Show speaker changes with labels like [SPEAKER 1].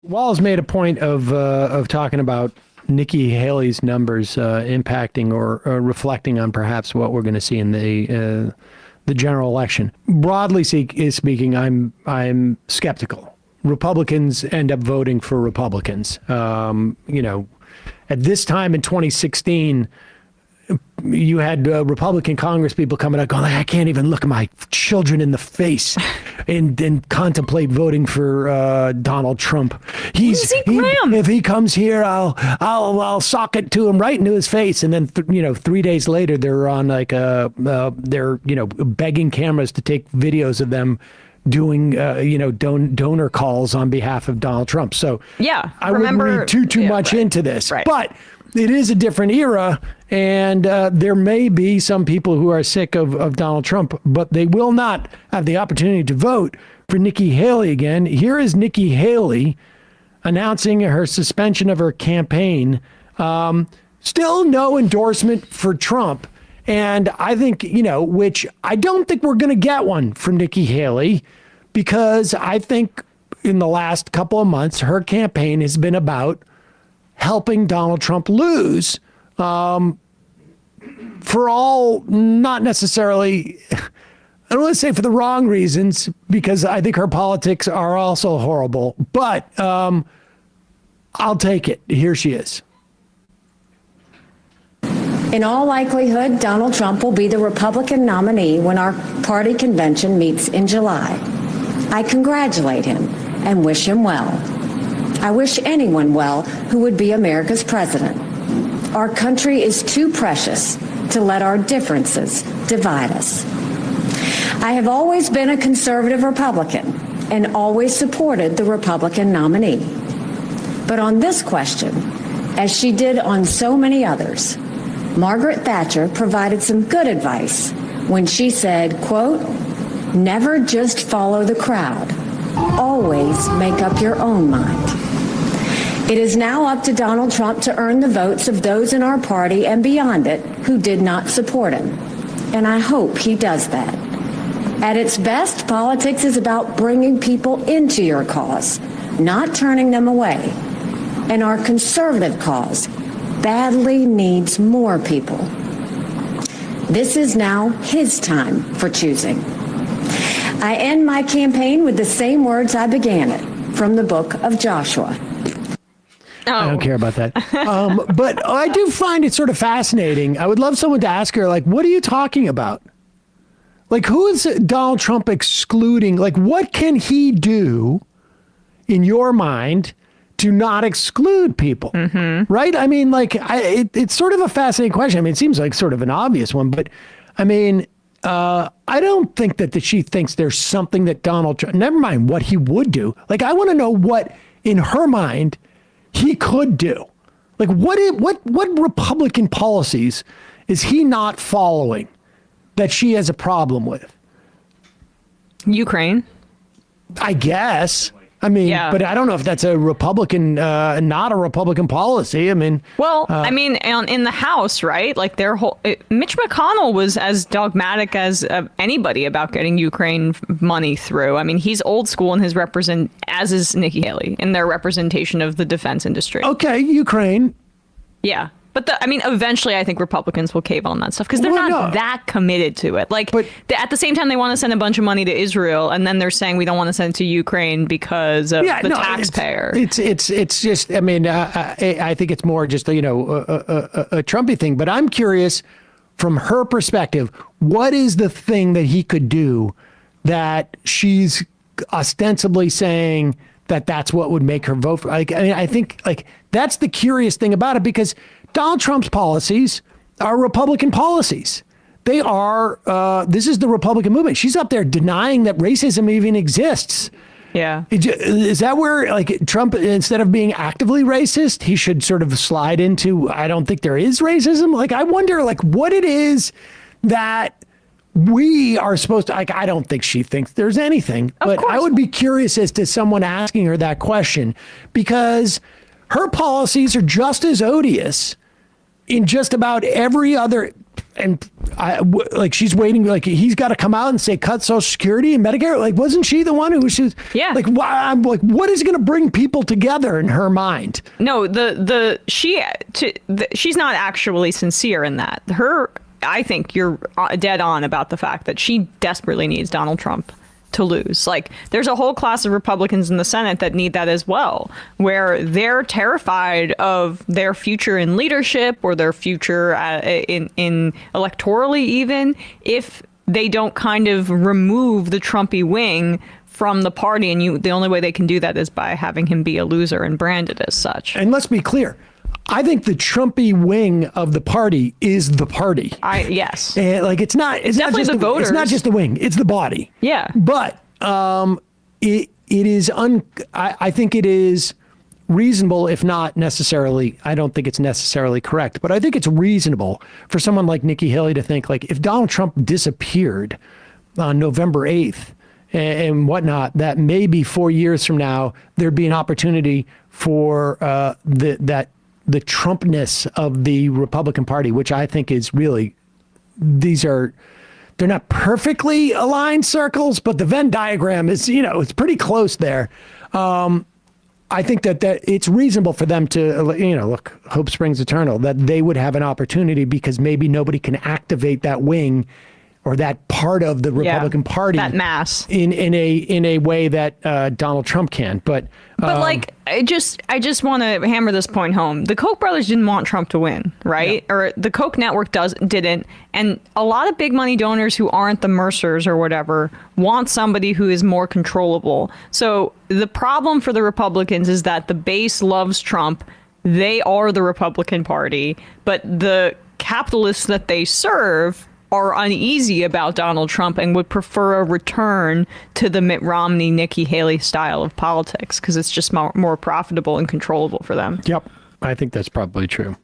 [SPEAKER 1] Walls made a point of talking about Nikki Haley's numbers impacting or reflecting on perhaps what we're going to see in the general election. Broadly speaking, I'm skeptical. Republicans end up voting for Republicans. At this time in 2016, you had Republican Congress people coming out going, I can't even look at my children in the face and contemplate voting for Donald Trump. If he comes here, I'll sock it to him right into his face. And then 3 days later, they're on they're begging cameras to take videos of them doing donor calls on behalf of Donald Trump. So
[SPEAKER 2] yeah,
[SPEAKER 1] I wouldn't read too much into this, but it is a different era, and there may be some people who are sick of Donald Trump, but they will not have the opportunity to vote for Nikki Haley again. Here is Nikki Haley announcing her suspension of her campaign. Still no endorsement for Trump. And I think, which I don't think we're going to get one from Nikki Haley, because I think in the last couple of months, her campaign has been about helping Donald Trump lose for all, not necessarily, I don't want to say for the wrong reasons, because I think her politics are also horrible, but I'll take it. Here she is.
[SPEAKER 3] In all likelihood, Donald Trump will be the Republican nominee when our party convention meets in July. I congratulate him and wish him well. I wish anyone well who would be America's president. Our country is too precious to let our differences divide us. I have always been a conservative Republican and always supported the Republican nominee. But on this question, as she did on so many others, Margaret Thatcher provided some good advice when she said, quote, "Never just follow the crowd. Always make up your own mind." It is now up to Donald Trump to earn the votes of those in our party and beyond it who did not support him. And I hope he does that. At its best, politics is about bringing people into your cause, not turning them away. And our conservative cause badly needs more people. This is now his time for choosing. I end my campaign with the same words I began it, from the book of Joshua.
[SPEAKER 1] I don't care about that. But I do find it sort of fascinating. I would love someone to ask her, what are you talking about? Who is Donald Trump excluding? What can he do, in your mind, to not exclude people? Mm-hmm. Right? I mean, it's sort of a fascinating question. I mean, it seems like sort of an obvious one, but I mean, I don't think that she thinks there's something that Donald Trump, never mind what he would do. I want to know what, in her mind, he could do. What Republican policies is he not following that she has a problem with?
[SPEAKER 2] Ukraine,
[SPEAKER 1] I guess. I mean, yeah. But I don't know if that's a Republican, not a Republican policy. I mean,
[SPEAKER 2] in the House, right? Mitch McConnell was as dogmatic as anybody about getting Ukraine money through. I mean, he's old school in his as is Nikki Haley in their representation of the defense industry.
[SPEAKER 1] Okay, Ukraine.
[SPEAKER 2] Yeah. But eventually I think Republicans will cave on that stuff because they're not that committed to it. At the same time, they want to send a bunch of money to Israel, and then they're saying we don't want to send it to Ukraine because of the taxpayer.
[SPEAKER 1] It's just, I mean, I think it's more just, a Trumpy thing. But I'm curious, from her perspective, what is the thing that he could do that she's ostensibly saying that's what would make her vote for? I think that's the curious thing about it, because Donald Trump's policies are Republican policies. They are, this is the Republican movement. She's up there denying that racism even exists.
[SPEAKER 2] Yeah.
[SPEAKER 1] Is that where, Trump, instead of being actively racist, he should sort of slide into, I don't think there is racism? I wonder, what it is that we are supposed to, I don't think she thinks there's anything. But I would be curious as to someone asking her that question, because her policies are just as odious in just about every other like she's waiting, like he's got to come out and say cut Social Security and Medicare. Like, wasn't she the one who was?
[SPEAKER 2] Yeah.
[SPEAKER 1] Like, I'm like, what is going to bring people together in her mind?
[SPEAKER 2] No, she's not actually sincere in that. I think you're dead on about the fact that she desperately needs Donald Trump to lose. Like, there's a whole class of Republicans in the Senate that need that as well, where they're terrified of their future in leadership or their future in electorally, even if they don't kind of remove the Trumpy wing from the party. And the only way they can do that is by having him be a loser and branded as such.
[SPEAKER 1] And let's be clear. I think the Trumpy wing of the party is the party.
[SPEAKER 2] Yes.
[SPEAKER 1] And like, it's not
[SPEAKER 2] definitely
[SPEAKER 1] just
[SPEAKER 2] the voters.
[SPEAKER 1] It's not just the wing, it's the body.
[SPEAKER 2] Yeah.
[SPEAKER 1] But it is I think it is reasonable, if not necessarily, I don't think it's necessarily correct, but I think it's reasonable for someone like Nikki Haley to think, like, if Donald Trump disappeared on November 8th and whatnot, that maybe 4 years from now, there'd be an opportunity for the Trumpness of the Republican Party, which I think is really, they're not perfectly aligned circles, but the Venn diagram is, it's pretty close there. I think that it's reasonable for them to, look, hope springs eternal, that they would have an opportunity because maybe nobody can activate that wing or that part of the Republican Party,
[SPEAKER 2] that mass,
[SPEAKER 1] in a way that Donald Trump can. But
[SPEAKER 2] like, I just want to hammer this point home. The Koch brothers didn't want Trump to win, right? Yeah. Or the Koch network didn't. And a lot of big money donors who aren't the Mercers or whatever want somebody who is more controllable. So the problem for the Republicans is that the base loves Trump. They are the Republican Party, but the capitalists that they serve are uneasy about Donald Trump and would prefer a return to the Mitt Romney, Nikki Haley style of politics because it's just more profitable and controllable for them.
[SPEAKER 1] Yep, I think that's probably true.